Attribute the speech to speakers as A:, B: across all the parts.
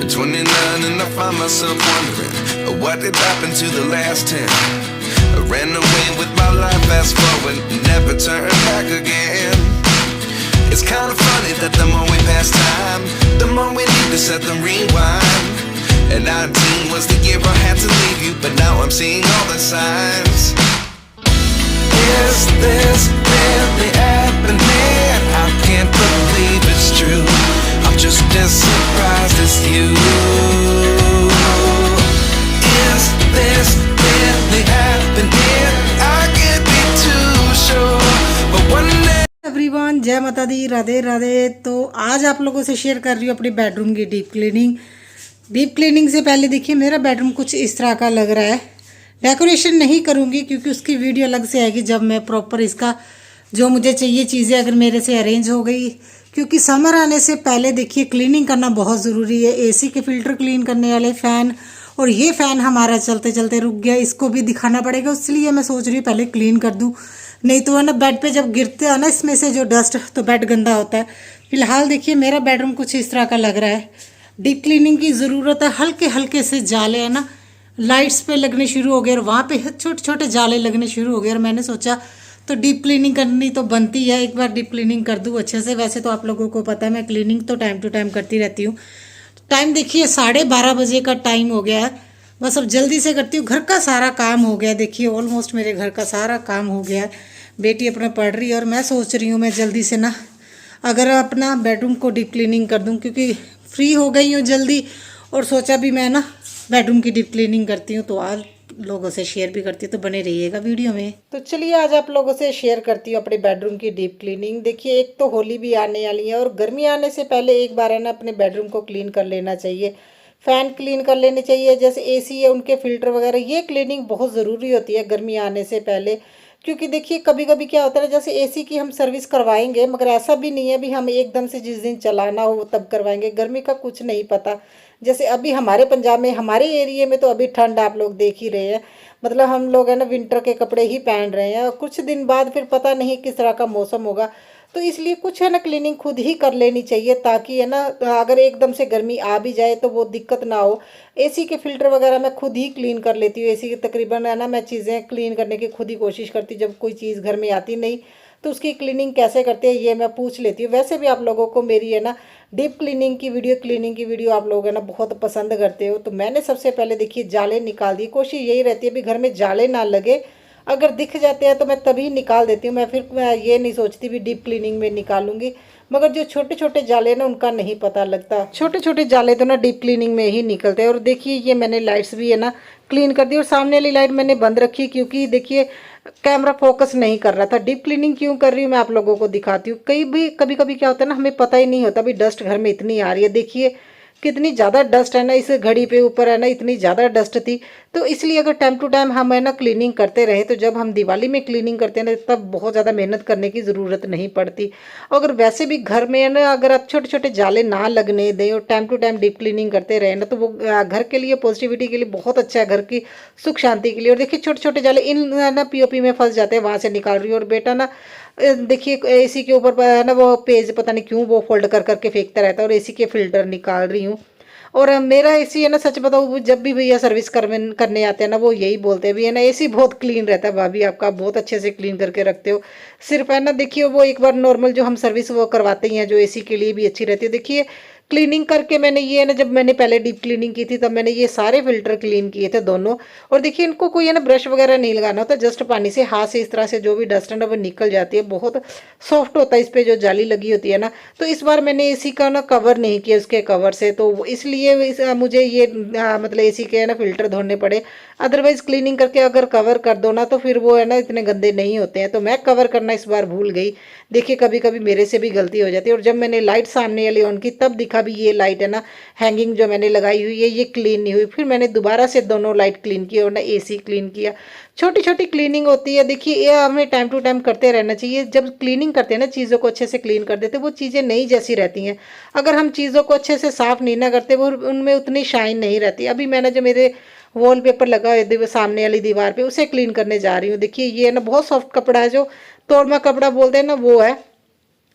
A: 29 and I find myself wondering what did happen to the last 10. I ran away with my life, fast forward, never turn back again. It's kind of funny that the more we pass time, the more we need to set the rewind. And 19 was the year I had to leave you, but now I'm seeing all the signs. Is this really happening? I can't believe it's true. I'm just as surprised as you. Is this really happening? I can't be too sure, but one day.
B: Everyone, जय माता दी, राधे राधे। तो आज आप लोगों से share कर रही हूँ अपनी बेडरूम की डीप क्लीनिंग। डीप क्लीनिंग से पहले देखिए मेरा बेडरूम कुछ इस तरह का लग रहा है। डेकोरेशन नहीं करूँगी क्योंकि उसकी वीडियो अलग से आएगी जब मैं प्रॉपर इसका जो मुझे चाहिए चीज़ें अगर मेरे से अरेंज हो गई। क्योंकि समर आने से पहले देखिए क्लीनिंग करना बहुत ज़रूरी है। एसी के फिल्टर क्लीन करने वाले फ़ैन, और ये फ़ैन हमारा चलते चलते रुक गया, इसको भी दिखाना पड़ेगा। इसलिए मैं सोच रही हूँ पहले क्लीन कर दूँ, नहीं तो है ना बेड पे जब गिरते हैं ना इसमें से जो डस्ट, तो बेड गंदा होता है। फिलहाल देखिए मेरा बेडरूम कुछ इस तरह का लग रहा है। डीप क्लीनिंग की ज़रूरत है। हल्के हल्के से जाले है ना लाइट्स पे लगने शुरू हो गए और वहाँ पे छोटे छोटे जाले लगने शुरू हो गए, और मैंने सोचा तो डीप क्लीनिंग करनी तो बनती है, एक बार डीप क्लीनिंग कर दूँ अच्छे से। वैसे तो आप लोगों को पता है मैं क्लीनिंग तो टाइम टू टाइम करती रहती हूँ। टाइम देखिए 12:30 बजे का टाइम हो गया है। बस अब जल्दी से करती हूँ। घर का सारा काम हो गया, देखिए ऑलमोस्ट मेरे घर का सारा काम हो गया है। बेटी अपना पढ़ रही है और मैं सोच रही हूँ मैं जल्दी से ना अगर अपना बेडरूम को डीप क्लीनिंग कर दूँ, क्योंकि फ्री हो गई हूँ जल्दी, और सोचा भी मैं ना बेडरूम की डीप क्लीनिंग करती हूँ तो आज लोगों से शेयर भी करती हूँ, तो बने रहिएगा वीडियो में। तो चलिए आज आप लोगों से शेयर करती हूँ अपने बेडरूम की डीप क्लीनिंग। देखिए एक तो होली भी आने वाली है और गर्मी आने से पहले एक बार है ना अपने बेडरूम को क्लीन कर लेना चाहिए। फ़ैन क्लीन कर लेने चाहिए, जैसे एसी है उनके फ़िल्टर वगैरह, ये क्लीनिंग बहुत ज़रूरी होती है गर्मी आने से पहले। क्योंकि देखिए कभी कभी क्या होता है, जैसे एसी की हम सर्विस करवाएंगे, मगर ऐसा भी नहीं है भी हम एकदम से जिस दिन चलाना हो तब करवाएंगे। गर्मी का कुछ नहीं पता। जैसे अभी हमारे पंजाब में, हमारे एरिया में तो अभी ठंड आप लोग देख ही रहे हैं, मतलब हम लोग है ना विंटर के कपड़े ही पहन रहे हैं, और कुछ दिन बाद फिर पता नहीं किस तरह का मौसम होगा। तो इसलिए कुछ है ना क्लीनिंग खुद ही कर लेनी चाहिए, ताकि है ना अगर एकदम से गर्मी आ भी जाए तो वो दिक्कत ना हो। एसी के फ़िल्टर वगैरह मैं खुद ही क्लीन कर लेती हूँ। एसी की तकरीबन है ना मैं चीज़ें क्लीन करने की खुद ही कोशिश करती हूँ। जब कोई चीज़ घर में आती नहीं तो उसकी क्लीनिंग कैसे करते हैं ये मैं पूछ लेती हूँ। वैसे भी आप लोगों को मेरी है ना डीप क्लीनिंग की वीडियो आप लोग है ना बहुत पसंद करते हो। तो मैंने सबसे पहले देखिए जाले निकाल दिए। कोशिश यही रहती है भी घर में जाले ना लगे, अगर दिख जाते हैं तो मैं तभी निकाल देती हूँ। मैं ये नहीं सोचती भी डीप क्लीनिंग में निकालूंगी, मगर जो छोटे छोटे जाले ना उनका नहीं पता लगता। छोटे छोटे जाले तो ना डीप क्लीनिंग में ही निकलते हैं। और देखिए ये मैंने लाइट्स भी है ना क्लीन कर दी, और सामने वाली लाइट मैंने बंद रखी क्योंकि देखिए कैमरा फोकस नहीं कर रहा था। डीप क्लीनिंग क्यों कर रही हूँ मैं आप लोगों को दिखाती हूँ। कभी कभी क्या होता है ना हमें पता ही नहीं होता भी डस्ट घर में इतनी आ रही है। देखिए कितनी ज़्यादा डस्ट है ना, इस घड़ी पे ऊपर है ना इतनी ज़्यादा डस्ट थी। तो इसलिए अगर टाइम टू टाइम हम है ना क्लीनिंग करते रहे तो जब हम दिवाली में क्लीनिंग करते हैं ना तब बहुत ज़्यादा मेहनत करने की ज़रूरत नहीं पड़ती। अगर वैसे भी घर में है ना अगर आप छोटे छोटे जाले ना लगने दें और time to time deep cleaning करते रहे ना तो वो घर के लिए पॉजिटिविटी के लिए बहुत अच्छा है, घर की सुख शांति के लिए। और देखिए छोटे छोटे जाले इन ना पीओपी में फंस जाते हैं, वहाँ से निकाल रही हूँ। और बेटा ना देखिए एसी के ऊपर है ना वो पेज पता नहीं क्यों वो फोल्ड कर करके फेंकता रहता है, और एसी के फिल्टर निकाल रही हूँ। और मेरा एसी है ना सच बताऊँ जब भी भैया सर्विस करने आते हैं ना वो यही बोलते हैं भी है ना एसी बहुत क्लीन रहता है भाभी, आपका बहुत अच्छे से क्लीन करके रखते हो। सिर्फ है ना देखिए वो एक बार नॉर्मल जो हम सर्विस वो करवाते ही हैं जो एसी के लिए भी अच्छी रहती है। देखिए क्लीनिंग करके मैंने ये ना जब मैंने पहले डीप क्लीनिंग की थी तब मैंने ये सारे फिल्टर क्लीन किए थे दोनों। और देखिए इनको कोई है ना ब्रश वगैरह नहीं लगाना होता, जस्ट पानी से हाथ से इस तरह से जो भी डस्ट है ना वो निकल जाती है। बहुत सॉफ्ट होता है इस पर जो जाली लगी होती है ना। तो इस बार मैंने एसी का ना कवर नहीं किया उसके कवर से, तो इसलिए मुझे ये मतलब एसी के है ना फिल्टर धोने पड़े। अदरवाइज क्लीनिंग करके अगर कवर कर दो ना तो फिर वो है ना इतने गंदे नहीं होते हैं। तो मैं कवर करना इस बार भूल गई। देखिए कभी कभी मेरे से भी गलती हो जाती है। और जब मैंने लाइट सामने वाली ऑन की तब दिखा भी ये लाइट है ना हैंगिंग जो मैंने लगाई हुई है ये क्लीन नहीं हुई। फिर मैंने दोबारा से दोनों लाइट क्लीन की और ना एसी क्लीन किया। छोटी छोटी क्लीनिंग होती है, देखिए ये हमें टाइम टू टाइम करते रहना चाहिए। जब क्लीनिंग करते हैं ना चीज़ों को अच्छे से क्लीन कर देते वो चीज़ें नई जैसी रहती हैं। अगर हम चीज़ों को अच्छे से साफ़ नहीं ना करते वो उनमें उतनी शाइन नहीं रहती। अभी मैंने जो मेरे वॉलपेपर लगा है सामने वाली दीवार पे उसे क्लीन करने जा रही हूँ। देखिए ये ना बहुत सॉफ्ट कपड़ा है, जो तोड़मा कपड़ा बोलते हैं ना वो है।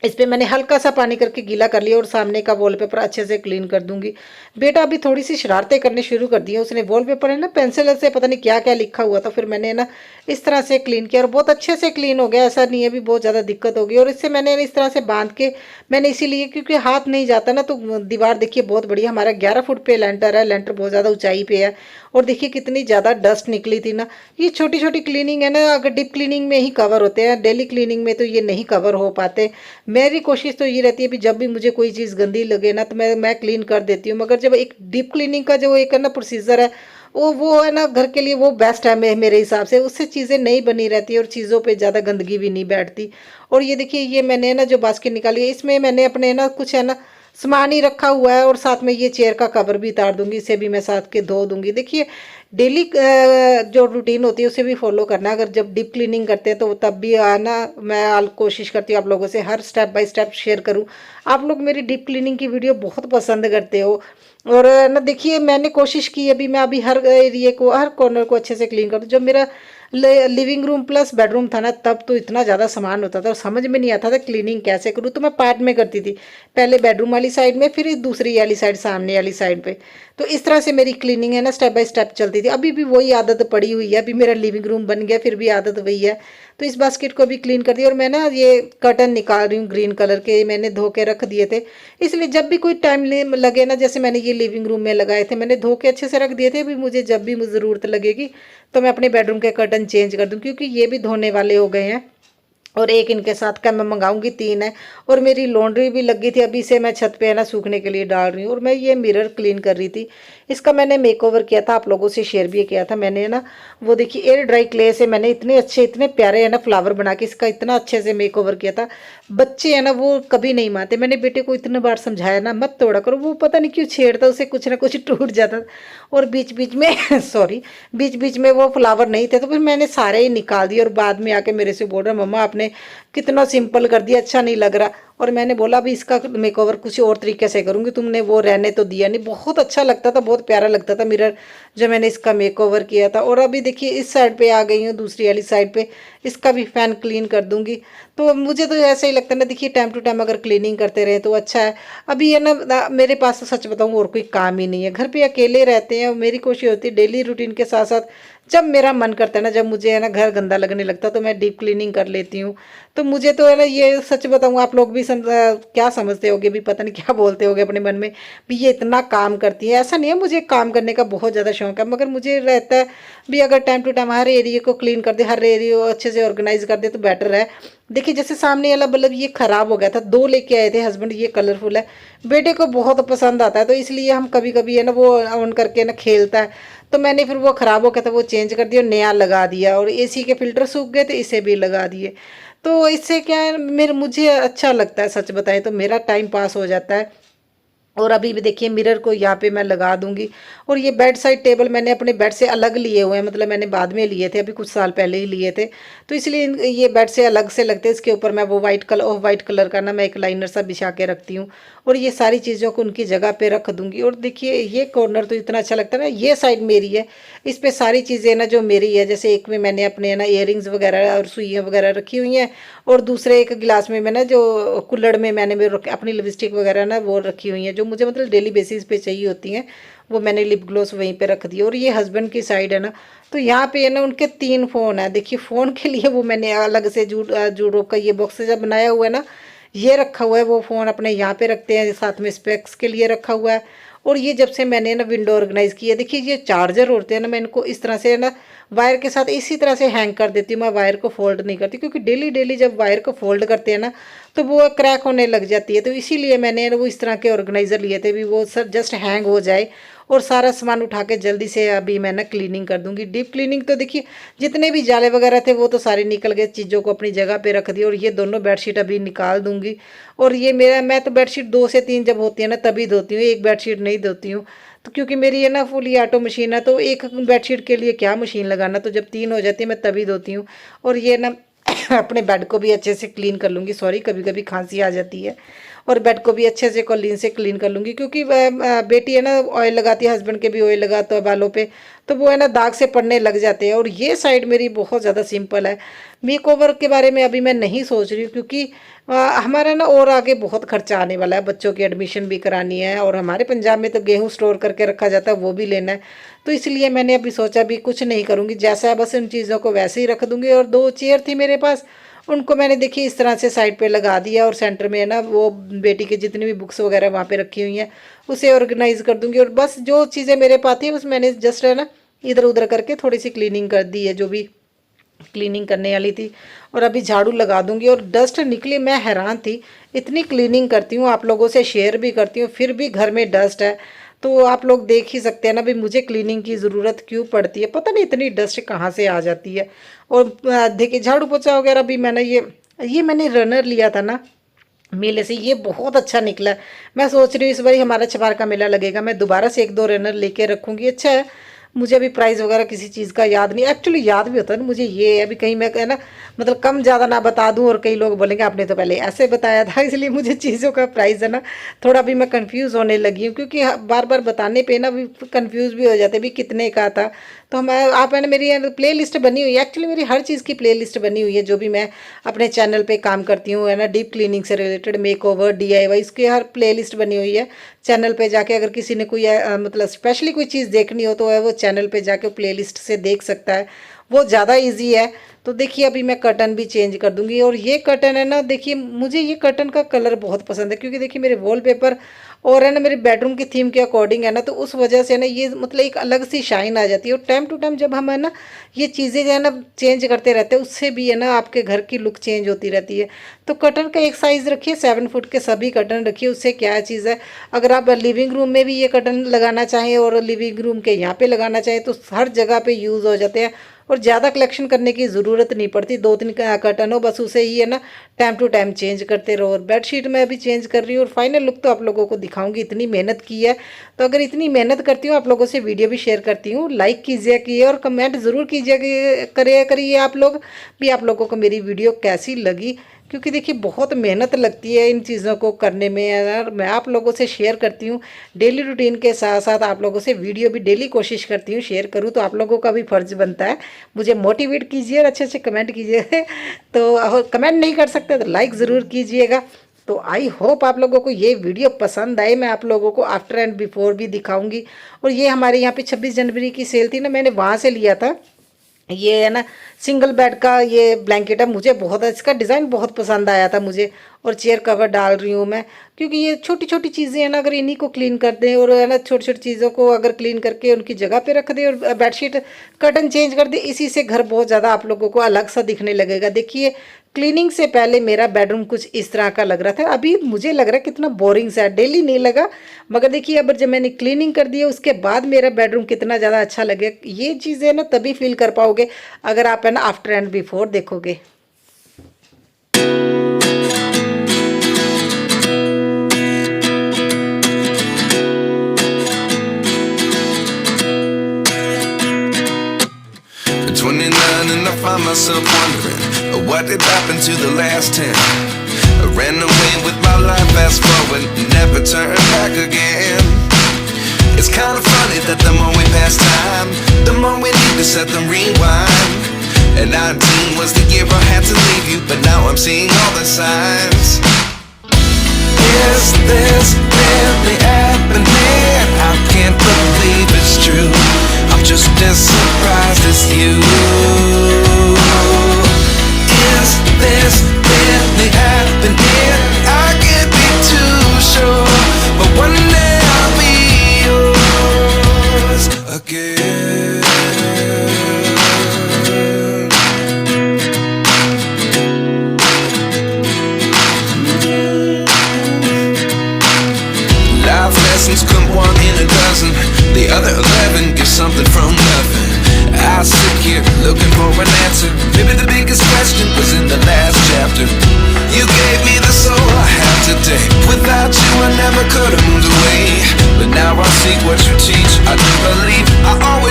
B: इस पे मैंने हल्का सा पानी करके गीला कर लिया और सामने का वॉलपेपर अच्छे से क्लीन कर दूंगी। बेटा अभी थोड़ी सी शरारतें करने शुरू कर दी है, उसने वॉलपेपर है ना पेंसिल से पता नहीं क्या क्या लिखा हुआ था, फिर मैंने ना इस तरह से क्लीन किया और बहुत अच्छे से क्लीन हो गया, ऐसा नहीं है भी बहुत ज़्यादा दिक्कत होगी। और इससे मैंने इस तरह से बांध के मैंने इसीलिए क्योंकि हाथ नहीं जाता ना, तो दीवार देखिए बहुत बढ़िया, हमारा 11 फुट पे लेंटर है, लेंटर बहुत ज़्यादा ऊंचाई पे है। और देखिए कितनी ज़्यादा डस्ट निकली थी ना। ये छोटी छोटी क्लीनिंग है ना, अगर डीप क्लीनिंग में ही कवर होते हैं, डेली क्लीनिंग में तो ये नहीं कवर हो पाते। मेरी कोशिश तो ये रहती है भी जब भी मुझे कोई चीज़ गंदी लगे ना तो मैं क्लीन कर देती हूँ, मगर जब एक डीप क्लीनिंग का जो एक है ना प्रोसीजर है, वो है ना घर के लिए वो बेस्ट है मेरे हिसाब से, उससे चीज़ें नहीं बनी रहती और चीज़ों पे ज़्यादा गंदगी भी नहीं बैठती। और ये देखिए ये मैंने ना जो बास्केट निकाली है, इसमें मैंने अपने ना कुछ है ना सामान ही रखा हुआ है, और साथ में ये चेयर का कवर भी उतार दूंगी, इसे भी मैं साथ के धो दूंगी। देखिए डेली जो रूटीन होती है उसे भी फॉलो करना है। अगर जब डीप क्लीनिंग करते हैं तो तब भी आना, मैं कोशिश करती हूँ आप लोगों से हर स्टेप बाय स्टेप शेयर करूँ। आप लोग मेरी डीप क्लीनिंग की वीडियो बहुत पसंद करते हो। और ना देखिए मैंने कोशिश की अभी मैं अभी हर एरिए को हर कॉर्नर को अच्छे से क्लीन कर दूँ। जब मेरा लिविंग रूम प्लस बेडरूम था ना, तब तो इतना ज़्यादा सामान होता था और समझ में नहीं आता था क्लीनिंग कैसे करूँ, तो मैं पार्ट में करती थी, पहले बेडरूम वाली साइड में, फिर दूसरी वाली साइड सामने वाली साइड पे। तो इस तरह से मेरी क्लीनिंग है ना स्टेप बाय स्टेप चलती थी। अभी भी वही आदत पड़ी हुई है, अभी मेरा लिविंग रूम बन गया फिर भी आदत वही है। तो इस बास्केट को भी क्लीन कर दिया और मैं ना ये कर्टन निकाल रही हूँ ग्रीन कलर के, मैंने धो के रख दिए थे, इसलिए जब भी कोई टाइम लगे ना, जैसे मैंने ये लिविंग रूम में लगाए थे, मैंने धो के अच्छे से रख दिए थे, भी मुझे जब भी मुझे ज़रूरत लगेगी तो मैं अपने बेडरूम के कर्टन चेंज कर दूँ, क्योंकि ये भी धोने वाले हो गए हैं। और एक इनके साथ का मैं मंगाऊंगी, 3 है। और मेरी लॉन्ड्री भी लगी थी, अभी से मैं छत पे है ना सूखने के लिए डाल रही हूँ। और मैं ये मिरर क्लीन कर रही थी, इसका मैंने मेकओवर किया था, आप लोगों से शेयर भी किया था मैंने ना। वो देखिए एयर ड्राई क्ले से मैंने इतने अच्छे इतने प्यारे है ना फ्लावर बना के इसका इतना अच्छे से मेकओवर किया था। बच्चे है ना वो कभी नहीं मानते, मैंने बेटे को इतने बार समझाया ना मत तोड़ा करो, वो पता नहीं क्यों छेड़ता, उसे कुछ ना कुछ टूट जाता। और बीच बीच में सॉरी, बीच बीच में वो फ्लावर नहीं थे, तो फिर मैंने सारे ही निकाल दिए। और बाद में आके मेरे से बोल रहा मम्मा आपने कितना सिंपल कर दिया, अच्छा नहीं लग रहा। और मैंने बोला अभी इसका मेकओवर कुछ और तरीके से करूँगी, तुमने वो रहने तो दिया नहीं। बहुत अच्छा लगता था, बहुत प्यारा लगता था मिरर जब मैंने इसका मेकओवर किया था। और अभी देखिए इस साइड पे आ गई हूँ, दूसरी वाली साइड पे इसका भी फैन क्लीन कर दूंगी। तो मुझे तो ऐसा ही लगता है ना, देखिए टाइम टू टाइम अगर क्लीनिंग करते रहे तो अच्छा है। अभी है ना मेरे पास तो सच बताऊँ और कोई काम ही नहीं है, घर पे अकेले रहते हैं। मेरी कोशिश होती है डेली रूटीन के साथ साथ जब मेरा मन करता है ना, जब मुझे है ना घर गंदा लगने लगता है तो मैं डीप क्लीनिंग कर लेती हूँ। तो मुझे तो है ना ये सच बताऊँ, आप लोग भी क्या समझते होगे, भी पता नहीं क्या बोलते होगे अपने मन में भी ये इतना काम करती है। ऐसा नहीं है, मुझे काम करने का बहुत ज़्यादा शौक है, मगर मुझे रहता है भी अगर टाइम टू टाइम हर एरिया को क्लीन कर दे, हर एरिया को अच्छे से ऑर्गेनाइज कर दे तो बेटर है। देखिए जैसे सामने वाला बल्ब ये खराब हो गया था, 2 लेके आए थे हस्बैंड, ये कलरफुल है, बेटे को बहुत पसंद आता है, तो इसलिए हम कभी कभी है ना वो ऑन करके ना खेलता है। तो मैंने फिर वो ख़राब हो गया था वो चेंज कर दिया और नया लगा दिया। और एसी के फिल्टर सूख गए थे, इसे भी लगा दिए। तो इससे क्या है, मुझे अच्छा लगता है, सच बताएं तो मेरा टाइम पास हो जाता है। और अभी भी देखिए मिरर को यहाँ पे मैं लगा दूंगी। और ये बेड साइड टेबल मैंने अपने बेड से अलग लिए हुए हैं, मतलब मैंने बाद में लिए थे, अभी कुछ साल पहले ही लिए थे, तो इसलिए ये बेड से अलग से लगते हैं। इसके ऊपर मैं वो वाइट कलर का ना मैं एक लाइनर सा बिछा के रखती हूँ। और ये सारी चीज़ों को उनकी जगह पे रख दूंगी। और देखिए ये कॉर्नर तो इतना अच्छा लगता है ना, ये साइड मेरी है, इस पे सारी चीज़ें ना जो मेरी है, जैसे एक में मैंने अपने ना इयररिंग्स वगैरह और सुइयाँ वगैरह रखी हुई हैं, और दूसरे एक गिलास में मैंने जो कुल्हड़ में मैंने अपनी लिपस्टिक वगैरह ना वो रखी हुई है, जो मुझे मतलब डेली बेसिस पे चाहिए होती हैं, वो मैंने लिप ग्लोस वहीं पे रख दिया। और ये हस्बैंड की साइड है ना, तो यहाँ पे है ना उनके 3 फ़ोन है। देखिए फ़ोन के लिए वो मैंने अलग से जूडो का ये बॉक्स जब बनाया हुआ है ना, ये रखा हुआ है, वो फ़ोन अपने यहाँ पे रखते हैं, साथ में स्पेक्स के लिए रखा हुआ है। और ये जब से मैंने ना विंडो ऑर्गेनाइज़ की है, देखिए ये चार्जर होते हैं ना, मैं इनको इस तरह से ना वायर के साथ इसी तरह से हैंग कर देती हूँ। मैं वायर को फोल्ड नहीं करती, क्योंकि डेली डेली जब वायर को फोल्ड करते हैं ना तो वो क्रैक होने लग जाती है। तो इसीलिए मैंने वो इस तरह के ऑर्गेनाइज़र लिए थे, भी वो सर जस्ट हैंग हो जाए और सारा सामान उठा के जल्दी से अभी मैं ना क्लीनिंग कर दूंगी। डीप क्लीनिंग तो देखिए जितने भी जाले वगैरह थे वो तो सारे निकल गए, चीज़ों को अपनी जगह पे रख दिया। और ये दोनों बेडशीट अभी निकाल दूंगी। और ये मैं तो बेडशीट 2 से 3 जब होती है ना तभी धोती हूँ, एक बेडशीट नहीं धोती हूँ। तो क्योंकि मेरी है ना फुली ऑटो मशीन है, तो एक बेडशीट के लिए क्या मशीन लगाना, तो जब 3 हो जाती है मैं तभी धोती हूँ। और ये ना अपने बेड को भी अच्छे से क्लीन कर लूँगी। सॉरी, कभी कभी खांसी आ जाती है। और बेड को भी अच्छे से कॉलीन से क्लीन कर लूँगी, क्योंकि बेटी है ना ऑयल लगाती है, हस्बैंड के भी ऑयल लगाता है बालों पे, तो वो है ना दाग से पड़ने लग जाते हैं। और ये साइड मेरी बहुत ज़्यादा सिंपल है। मेकओवर के बारे में अभी मैं नहीं सोच रही हूँ, क्योंकि हमारा ना और आगे बहुत खर्चा आने वाला है, बच्चों की एडमिशन भी करानी है, और हमारे पंजाब में तो गेहूँ स्टोर करके रखा जाता है, वो भी लेना है। तो इसलिए मैंने अभी सोचा भी कुछ नहीं करूँगी, जैसा है बस इन चीज़ों को वैसे ही रख दूँगी। और 2 चेयर थी मेरे पास, उनको मैंने देखिए इस तरह से साइड पे लगा दिया, और सेंटर में है ना वो बेटी के जितनी भी बुक्स वगैरह वहाँ पे रखी हुई हैं उसे ऑर्गेनाइज कर दूँगी। और बस जो चीज़ें मेरे पास थी बस मैंने जस्ट है ना इधर उधर करके थोड़ी सी क्लीनिंग कर दी है, जो भी क्लीनिंग करने वाली थी। और अभी झाड़ू लगा दूंगी। और डस्ट निकली, मैं हैरान थी, इतनी क्लीनिंग करती हूँ, आप लोगों से शेयर भी करती हूँ, फिर भी घर में डस्ट है। तो आप लोग देख ही सकते हैं ना भी मुझे क्लीनिंग की ज़रूरत क्यों पड़ती है, पता नहीं इतनी डस्ट कहाँ से आ जाती है। और देखिए झाड़ू पोछा वगैरह भी मैंने ये मैंने रनर लिया था ना मेले से, ये बहुत अच्छा निकला है। मैं सोच रही हूँ इस बार हमारा छपार का मेला लगेगा, मैं दोबारा से 1-2 रनर लेके रखूँगी। अच्छा है, मुझे अभी प्राइस वगैरह किसी चीज़ का याद नहीं, एक्चुअली याद भी होता है ना मुझे, ये अभी कहीं मैं है ना मतलब कम ज़्यादा ना बता दूं और कई लोग बोलेंगे आपने तो पहले ऐसे बताया था, इसलिए मुझे चीज़ों का प्राइस है ना थोड़ा भी मैं कंफ्यूज होने लगी हूँ, क्योंकि बार बार बताने पे ना भी कंफ्यूज भी हो जाते भी कितने का था। तो मैं आप है ना मेरी प्ले लिस्ट बनी हुई है, एक्चुअली मेरी हर चीज़ की प्ले लिस्ट बनी हुई है, जो भी मैं अपने चैनल पे काम करती हूँ है ना, डीप क्लीनिंग से रिलेटेड, मेकओवर, DIY, इसकी हर प्ले लिस्ट बनी हुई है। चैनल पे जाके अगर किसी ने कोई मतलब स्पेशली कोई चीज़ देखनी हो तो है वो चैनल पे जाके प्ले लिस्ट से देख सकता है, वो ज़्यादा ईजी है। तो देखिए अभी मैं कर्टन भी चेंज कर दूंगी। और ये कर्टन है ना, देखिए मुझे ये कर्टन का कलर बहुत पसंद है, क्योंकि देखिए मेरे वॉलपेपर और है ना मेरे बेडरूम की थीम के अकॉर्डिंग है ना, तो उस वजह से ना ये मतलब एक अलग सी शाइन आ जाती है। और टाइम टू टाइम जब हम है ना ये चीज़ें जो है ना चेंज करते रहते हैं, उससे भी है ना आपके घर की लुक चेंज होती रहती है। तो कर्टन का एक साइज़ रखिए, 7 फुट के सभी कर्टन रखिए, उससे क्या चीज़ है, अगर आप लिविंग रूम में भी ये कर्टन लगाना चाहें और लिविंग रूम के यहाँ पे लगाना चाहें तो हर जगह पे यूज़ हो जाते हैं, और ज़्यादा कलेक्शन करने की ज़रूरत नहीं पड़ती। 2-3 कर्टन हो बस, उसे ही है ना टाइम टू टाइम चेंज करते रहो। और बेडशीट मैं अभी चेंज कर रही हूँ, और फाइनल लुक तो आप लोगों को दिखाऊंगी, इतनी मेहनत की है। तो अगर इतनी मेहनत करती हूँ आप लोगों से वीडियो भी शेयर करती हूँ, लाइक कीजिए और कमेंट ज़रूर कीजिए करिए आप लोग भी, आप लोगों को मेरी वीडियो कैसी लगी, क्योंकि देखिए बहुत मेहनत लगती है इन चीज़ों को करने में यार। मैं आप लोगों से शेयर करती हूँ डेली रूटीन के साथ साथ आप लोगों से वीडियो भी डेली कोशिश करती हूँ शेयर करूँ, तो आप लोगों का भी फ़र्ज़ बनता है मुझे मोटिवेट कीजिए और अच्छे अच्छे कमेंट कीजिए। तो कमेंट नहीं कर सकते तो लाइक ज़रूर कीजिएगा। तो आई होप आप लोगों को ये वीडियो पसंद आए। मैं आप लोगों को आफ्टर एंड बिफोर भी दिखाऊंगी। और ये हमारे यहाँ पे 26 जनवरी की सेल थी ना, मैंने वहाँ से लिया था। ये है ना सिंगल बेड का ये ब्लैंकेट है, मुझे बहुत इसका डिज़ाइन बहुत पसंद आया था मुझे। और चेयर कवर डाल रही हूँ मैं, क्योंकि ये छोटी छोटी चीज़ें हैं ना, अगर इन्हीं को क्लीन कर दें और है ना छोटी छोटी चीज़ों को अगर क्लीन करके उनकी जगह पे रख दें और बेडशीट कर्टन चेंज कर दें, इसी से घर बहुत ज़्यादा आप लोगों को अलग सा दिखने लगेगा। देखिए क्लीनिंग से पहले मेरा बेडरूम कुछ इस तरह का लग रहा था, अभी मुझे लग रहा है कितना बोरिंग सा है, डेली नहीं लगा, मगर देखिए अब जब मैंने क्लीनिंग कर दी है उसके बाद मेरा बेडरूम कितना ज़्यादा अच्छा लगे। ये चीज़ें ना तभी फील कर पाओगे अगर आप है ना आफ्टर एंड बिफोर देखोगे।
A: And I find myself wondering what did happen to the last 10. I ran away with my life, fast forward, never turn back again. It's kind of funny that the more we pass time, the more we need to set them rewind. And 19 was the year I had to leave you, but now I'm seeing all the signs. Is this really happening? I can't believe it's true. I'm just as surprised as you. Is this really happening? I can't be too sure, but one day I'll be yours again. Life lessons come 1 in a dozen, the other 11 give something from nothing. I sit here looking for an answer. Maybe the biggest question was in the last chapter. You gave me the soul I have today. Without you I never could have moved away, but now I see what you teach. I do believe I always